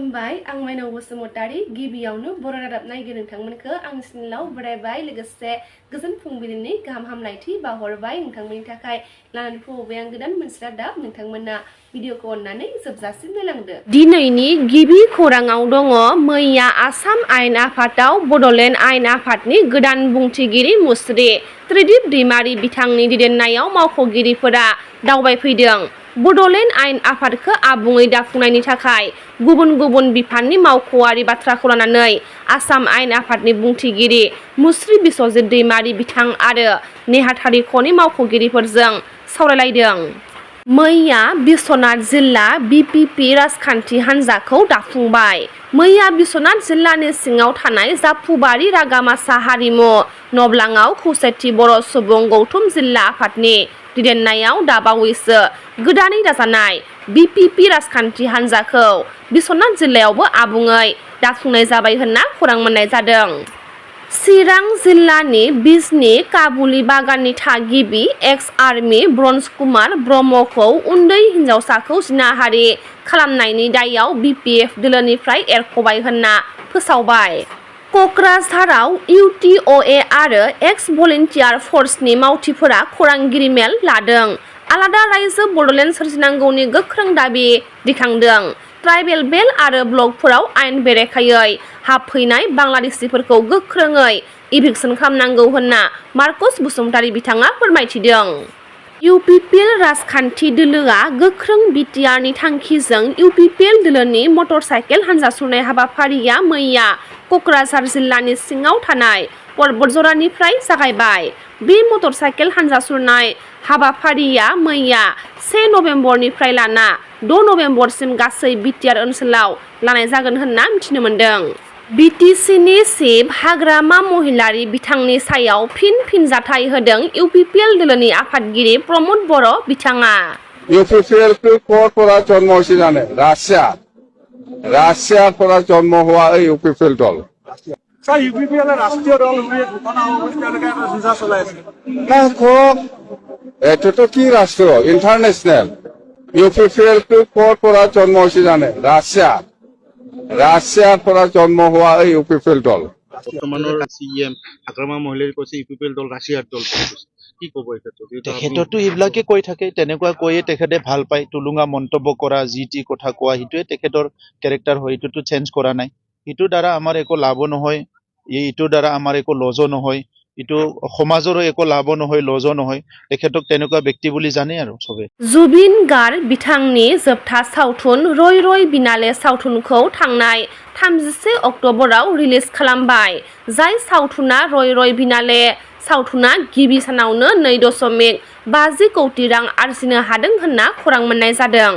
खुलुमबाय आं माइनाव बसुमतारी गिबियावनो बर' रादाब नायगिरि नोंथांमोनखौ आंनि चेनेलाव बरायबाय लोगोसे गोजोन फुंबिलिनि गाहाम हामलायथि बावहरबाय नोंथांमोननि थाखाय लानानै फैबाय आं गोदान मोनसे रादाब नोंथांमोना भिडिअखौ अननानै जोबजासिम नायलांदो। दिनैनि गिबि खौराङाव दङ मैया आसाम आयेन आफादाव बड'लेण्ड आयेन आफादनि गोदान बुंथिगिरि मुस्रि त्रिदिप दैमारि बिथांनि दैदेननायाव मावख'गिरिफोरा दावबायफैदों। बड'लेण्ड आयेन आफादखौ आबुङै दाफुंनायनि थाखाय गुबुन गुबुन बिफाननि मावख'आरि बाथ्राखौ लानानै आसाम आयेन आफादनि बुंथिगिरि मुस्रि बिस्वजित दैमारि बिथां आरो नेहाथारिख'नि मावख'गिरिफोरजों सावरायलायदों। मैया बिस्वनाथ जिल्ला बिपिपि राजखान्थि हान्जाखौ दाफुंबाय। मैया बिस्वनाथ जिल्लानि सिङाव थानाय जाफुबारि रागामासा हारिमु नबलाङाव खौसेथि बर' सुबुं गौथुम जिल्ला आफादनि दैदेननायाव दाबावैसो गोदानै दाजानाय बिपिपि राजखान्थि हान्जाखौ बिस्वनाथ जिल्लायावबो आबुङै दाफुंनाय जाबाय होनना खौरां मोननाय जादों। चिरां जिल्लानि बिजनी काबुली बागाननि थागिबि एक्स आर्मी ब्रन्ज कुमार ब्रह्मखौ उन्दै हिनजावसाखौ जिनाहारि खालामनायनि दायआव बिपिएफ दोलोनिफ्राय एरख'बाय होनना फोसावबाय। क'क्राझाराव इउटिअए आरो एक्स भलन्टियार फर्सनि मावथिफोरा खौरांगिरि मेल लादों। आलादा रायजो बड'लेण्ड सोरजिनांगौनि गोख्रों दाबि दैखांदों। ट्राइबेल बेल्ट आरो ब्लकफोराव आयेन बेरेखायै हाबफैनाय बांलादेशिफोरखौ गोख्रोङै इभिक्सन खालामनांगौ होनना मार्कस बसुमतारी बिथाङा फोरमायथिदों। इउपिपिएल राजखान्थि दोलोआ गोख्रों बिटिआरनि थांखिजों इउपिपिएल दोलोनि मटर साइकेल हानजा सुरनाय हाबाफारिया मैया क'क्राझार जिल्लानि सिङाव थानाय पर्बतजरानिफ्राय जागायबाय। बे मटर साइकेल हानजा सुरनाय हाबाफारिया मैया 1 नबेम्बरनिफ्राय लाना 6 नबेम्बरसिम गासै बिटिआर ओनसोलाव लानाय जागोन होनना मिथिनो मोन्दों। बिटिसिनि चिफ हाग्रामा महिलारी बिथांनि सायाव फिन फिनजाथाय होदों इउपिपिएल दोलोनि आफादगिरि प्रमद बर' बिथाङा। ইউপিপিএলকে কর করা জন্ম হয়েছে জানে রাশিয়া করা জন্ম হওয়া এই ইউপিপিএল দল। স্যার ইউপিপিএল এর রাষ্ট্রীয় দল হয়ে ঘোষণা অবস্থা এলাকায় যুদ্ধ চলাই আছে না এটা তো কি রাষ্ট্র ইন্টারন্যাশনাল ইউপিপিএলকে কর করা জন্ম হয়েছে জানে রাশিয়া করা জন্ম হওয়া এই ইউপিপিএল দল। বৰ্তমানৰ চিএম হাগ্ৰামা মহিলাৰী কৈছে ইউপিপিএল দল ৰাছিয়াৰ দল কি ক'ব এই ক্ষেত্ৰত? তেখেততো এইবিলাকে কৈ থাকে, তেনেকুৱা কৈয়ে তেখেতে ভাল পায়। টুলুঙা মন্তব্য কৰা, যি টি কথা কোৱা, সেইটোৱে তেখেতৰ কেৰেক্টাৰ হয়। এইটোতো চেঞ্জ কৰা নাই। ইটোৰ দ্বাৰা আমাৰ একো লাভো নহয়, ইটোৰ দ্বাৰা আমাৰ একো লজো নহয়, ইটো সমাজৰো একো লাভো নহয়, লজো নহয়। তেখেতক তেনেকুৱা ব্যক্তি বুলি জানে আৰু চবে। जुबिन गार्ग बिथांनि जोबथा सावथुन रय रय बिनाले सावथुनखौ थांनाय 31 अक्ट'बराव रिलिज खालामबाय। जाय सावथुना रय रय बिनाले सावथुना गिबि सानावनो 2.50 कौटि रां आरजिनो हादों होनना खौरां मोननाय जादों।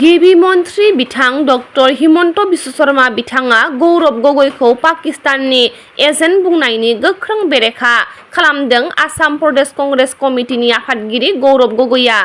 गिबि मन्थ्रि बिथां डक्टर हिमन्त बिश्व शर्मा बिथाङा गौरब गगैखौ पाकिस्ताननि एजेन्ट बुंनायनि गोख्रों बेरेखा खालामदों आसाम प्रदेश कंग्रेस कमिटिनि आफादगिरि गौरब गगैया।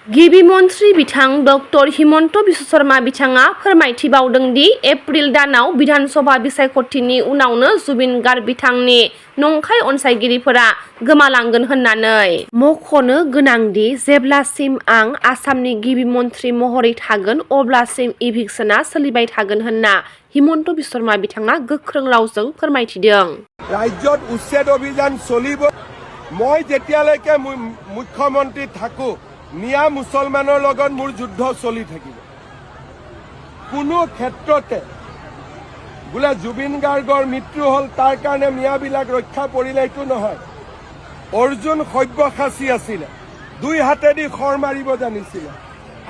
गिबि मन्थ्रि बिथां डक्टर हिमन्त बिश्व शर्मा बिथाङा फोरमायथिबावदों दि एप्रिल दानाव बिधानसभा बिसायख'थिनि उनावनो जुबिन गार्ग बिथांनि नंखाय अनसायगिरिफोरा गोमालांगोन होननानै मख'नो गोनांदि जेब्लासिम आं आसामनि गिबि मन्थ्रि महरै थागोन अब्लासिम इभिक्सना सोलिबाय थागोन होनना हिमन्त बिश्व शर्मा बिथाङा गोख्रों रावजों फोरमायथिदों। राज्यत उच्छेद अभियान चलिब। मैं जेतियाলৈকে मुख्यमंत्री थाको मिया मुसलमाনৰ লগত মোৰ যুদ্ধ চলি থাকিব। কোনো ক্ষেত্ৰতে বোলে জুবিন গাৰ্গৰ মৃত্যু হল তাৰ কাৰণে মিয়াবিলাক ৰক্ষা পৰিলে এইটো নহয়। অৰ্জুন সব্যসাচী আছিলে, 2 হাতেদি খৰ মাৰিব জানিছিলে।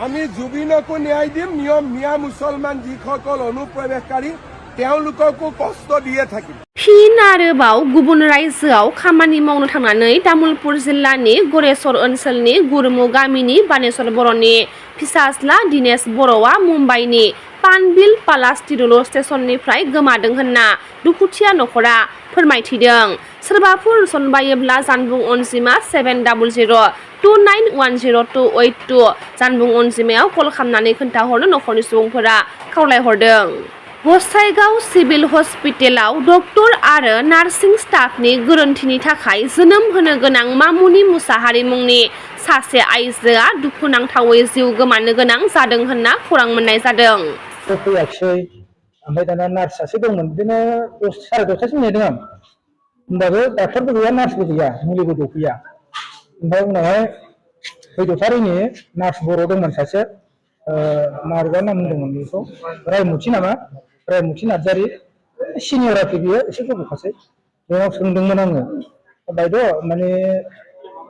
আমি জুবিনকো ন্যায় দিম, মিয়া মুছলমান যিসকল অনুপ্ৰৱেশকাৰী তেওঁলোককো কষ্ট দিয়ে থাকিম। फिन आरोबाव गुबुन रायजोआव खामानि मावनो थांनानै तामुलपुर जिल्लानि गरेस्वर ओनसोलनि गुरमु गामिनि बानेश्वर बर'नि फिसाज्ला दिनेश बर'आ मुम्बाइनि पानबिल पालास तिरुल स्टेशननिफ्राय गोमादों होनना दुखुथिया नखरा फोरमायथिदों। सोरबाफोर सनबायोब्ला जानबुं अनजिमा 7002910282 जानबुं अनजिमायाव कल खालामनानै खोन्थाहरनो नखरनि सुबुंफोरा खावलायहरदों। गसाइगाव सिभिल हस्पिटेलाव डक्टर आरो नार्सिं स्टाफनि गोरोन्थिनि थाखाय जोनोम होनो गोनां मामुनि मुसाहारि मुंनि सासे आइजोआ दुखुनांथावै जिउ गोमानो गोनां जादों होनना खौरां मोननाय जादों। ओमफ्राय दाना नार्स सासे दंमोन बिदिनो 10:30 नेदों आं होमबाबो डाक्टारबो गैया नार्सबो गैया मुलिबो दौफैया ओमफ्राय उनावहाय फैद'थारैनि नार्स बर' दंमोन सासे मारैबा नाम होनदोंमोन बेखौ रायमुथि नामा रायमुथि नार्जारि सिनियर आरोखि बियो एसे गोबावखासै बेनाव सोंदोंमोन आङो बायद' माने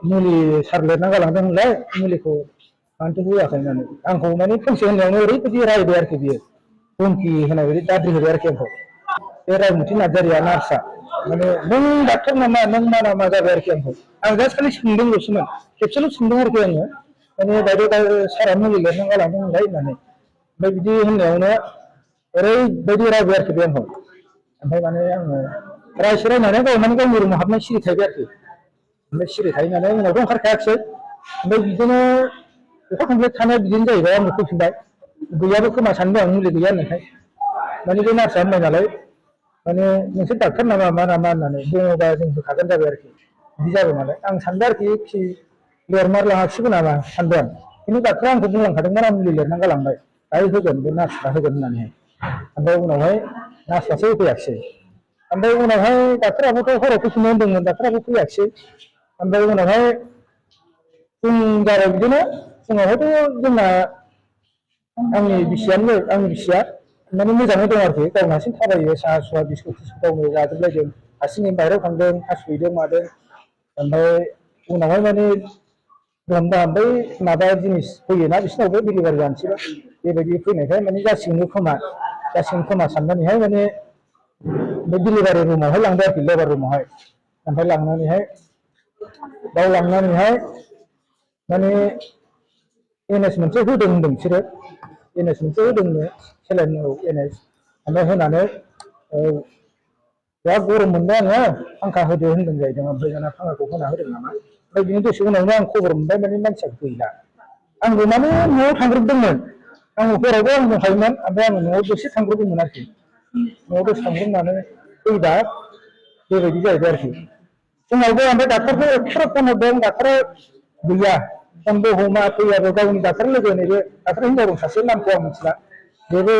मुलि सार लिरना गालांदों होनलाय मुलिखौ मानोथो होआखै होननानै आंखौ माने फंसे होननायावनो ओरैबायदि रायबाय आरोखि बियो हुमखि होनाय बायदि दाद्रि होबाय आरोखि आंखौ बे रायमुथि नार्जारिया नार्सआ माने नों डाक्टार नामा नों मा नामा जाबाय आरोखि आंखौ आं जास्ट खालि सोंदोंल'सोमोन खेबसेल' सोंदों आरोखि आङो माने बायद' सारा मुलि लिरना गालांदों होनलाय होननानै ओमफ्राय बिदि होननायावनो ओरैबायदि रायबाय आरोखि बे आंखौ ओमफ्राय माने आङो रायसे रायनानै गाव माने गावनि रुमाव हाबनाय सिरि थाबाय आरोखि ओमफ्राय सिरि थाहैनानै उनावथ' ओंखारखायाखिसै ओमफ्राय बिदिनो अखा खमफ्लेट थानाया बिदिनो जाहैबाय आंबो फैफिनबाय गैयाबो खोमा सानदों आं मुलि गैया होननायखाय माने बे नार्सआ होनबाय नालाय माने नोंसोर डाक्टार नामा मा नामा होननानै दङबा जों होखागोन जाबाय आरोखि बिदि जाबाय नालाय आं सानदों आरोखि खि लिरमारलाङाखिसैबो नामा सानदों आं खिन्थु डाक्टारा आंखौ बुंलांखादोंमोन आं मुलि लिरना गालांबाय दायो होगोन बे नार्सफ्रा होगोन होननानैहाय ओमफ्राय उनावहाय नार्सफ्रासो होफैयाखिसै ओमफ्राय उनावहाय डाक्टाराबोथ' हराव फैफिननो होनदोंमोन डाक्टाराबो फैयाखिसै ओमफ्राय उनावहाय फुं जाबाय बिदिनो फुङावहायथ' जोंना आंनि बिसिया माने मोजाङै दं आरोखि गावनो हारसिं थाबायो साहा सुहा बिस्कुट टिस्कुट गावनो जाजोबलायदों हारसिङै बाहेरायाव थांदों हासुहैदों मादों ओमफ्राय उनावहाय माने बै माबा जिनिस फैयोना बिसिनावबो डिलिभारि जानोसैबा बेबायदि फैनायखाय माने जासिगोन खोमा साननानैहाय माने बे डिलिभारि रुमावहाय लांदो आरोखि लेबार रुमावहाय ओमफ्राय लांनानैहाय बाव लांनानैहाय माने एनएस मोनसे होदों होनदों बिसोरो एनएस मोनसे होदोंनो सेलाइन एनएस ओमफ्राय होनानै बिराद गरम मोनबाय आङो फांखा होदो होनदों जाहैदों ओमफ्राय दाना फांखाखौ होना होदों नामा ओमफ्राय बिनि दसे उनावनो आं खबर मोनबाय माने मानसिया गैला आंबो माने न'आव थांग्रोदोंमोन आं हरावबो आं दंखायोमोन ओमफ्राय आङो न'आव दसे थांग्रोदोंमोन आरोखि न'आव दसे थांग्रोनानै फैबा बेबायदि जाहैबाय आरोखि फुङावबो ओमफ्राय डाक्टारखौ एक्सट्रा फन हरदों डाक्टारा गैया फनबो हमा फैयाबो गावनि डाक्टार लोगो नैबे डाक्टार हिनजाव दं सासे नामखौ आं मिथिला बेबो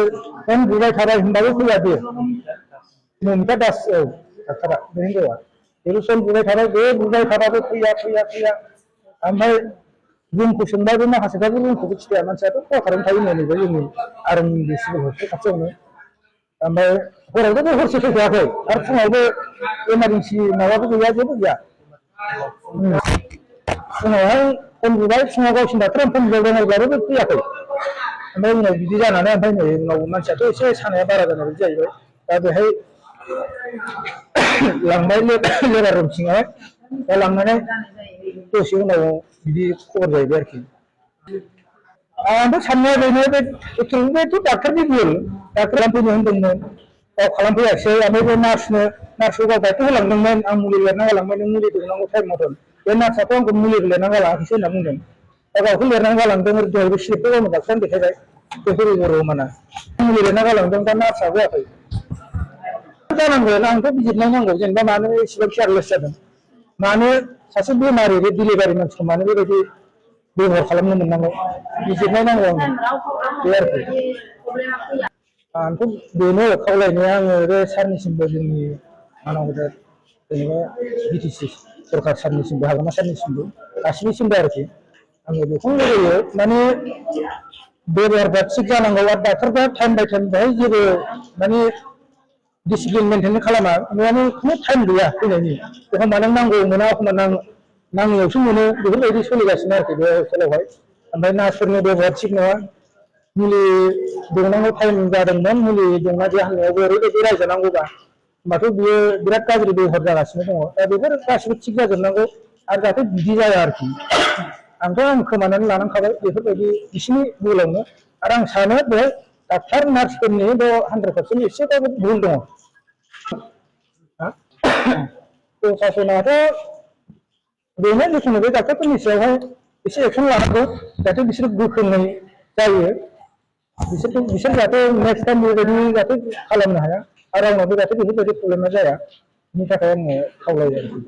फन बुबाय थाबाय होनबाबो फैया बे नमिता दास औ डाक्टारा बे हिनजावा बेबो फन बुबाय थाबाय बे बुबाय थाबाबो फैया ओमफ्राय रुमखौ सोंबाबो माखासेफ्राबो रुमखौबो खिथाया मानसियाथ' कवाटारावनो थायो नैबे जोंनि आर्मि सिभिल हस्पिटाल खाथियावनो ओमफ्राय हरावबो बे हरसे फैखायाखै आरो फुङावबो इमारजेन्सि माबाबो गैया जेबो गैया फुङावहाय फन बुबाय फुङाव गावसिनि डाक्टारा फन बुबाय अब्लाबो बे फैयाखै ओमफ्राय उनाव बिदि जानानै ओमफ्राय नै उनाव मानसियाथ' एसे सानाया बारा जानाय बायदि जाहैबाय दा बेहाय लांबाय लेबार रुम सिङावहाय दा लांनानै दसे उनाव बिदि खबर जाहैबाय आरोखि आंथ' साननाया बेनो बेथ' डाक्टारनि भुल डाक्टारा फैनो होनदोंमोन गाव खालामफैयाखिसै ओमफ्राय बे नार्सखौ गाव दायथ' होलांदोंमोन आं मुलि लिरना गालांबाय नों मुलि दौनांगौ टाइम मथन बे नार्सआथ' आंखौ मुलि लिरना गालाङाखैसो होनना बुंदों दा गावखौ लिरनानै गालांदों दहायबो स्लिपखौ गावनो डाक्टारानो देखायबाय बेफोर बर' माना मुलि लिरना गालांदों दा नार्सआ होआखै जानांगोन आंथ' बिजिरनाय नांगौ जेनेबा मानो एसेबां केयारलेस जादों मानो सासे बेमारि बे डिलिभारि मानसिखौ मानो बेबायदि बेबहार खालामनो मोननांगौ बिजिरनाय नांगौ आंनो बे आरोखि आंथ' बेनो खावलायनाया आङो बे सारनिसिमबो जोंनि मानावदर जेनेबा बिटिसि सरकार सारनिसिमबो हाग्रामा सारनिसिमबो गासिनिसिमबो आरोखि आङो बेखौनो लुबैयो माने बेबहारफ्रा थिग जानांगौ आरो डाक्टारफ्रा टाइम बाय टाइम बेहाय जेबो माने डिसिप्लिन मेनटेन खालामा माने खुनु टाइम गैया फैनायनि एखमबा नों नांगौ मोना एखमबा नाङैयावसो मोनो बेफोरबायदि सोलिगासिनो आरोखि बे हस्पिटालावहाय ओमफ्राय नार्सफोरनि बेबहार थिग नङा मुलि दौनांगौ टाइम जादोंमोन मुलि दौना गैया होननायावबो ओरैबायदि रायजानांगौबा होमबाथ' बियो बिराद गाज्रि बेबहार जागासिनो दङ दा बेफोर गासिबो थिग जाजोबनांगौ आरो जाहाथे बिदि जाया आरोखि आंथ' आं खोमानानै लानांखाबाय बेफोरबायदि बिसिनि भुलावनो आरो आं सानो बेहाय डाक्टार नार्सफोरनि बे 100% एसेबाबो भुल दङ प्रसासनाथ' बेनो जिखुनु बे डाक्टारफोरनि सायावहाय एसे एक्सन लानांगौ जाहाथे बिसोर गोख्रोङै जायो बिसोर जाहाथे नेक्स्ट टाइम बेबायदि जाहाथे खालामनो हाया आरो आंनावबो जाहाथे बेफोरबायदि प्रब्लेमा जाया बिनि थाखाय आङो खावलायो आरोखि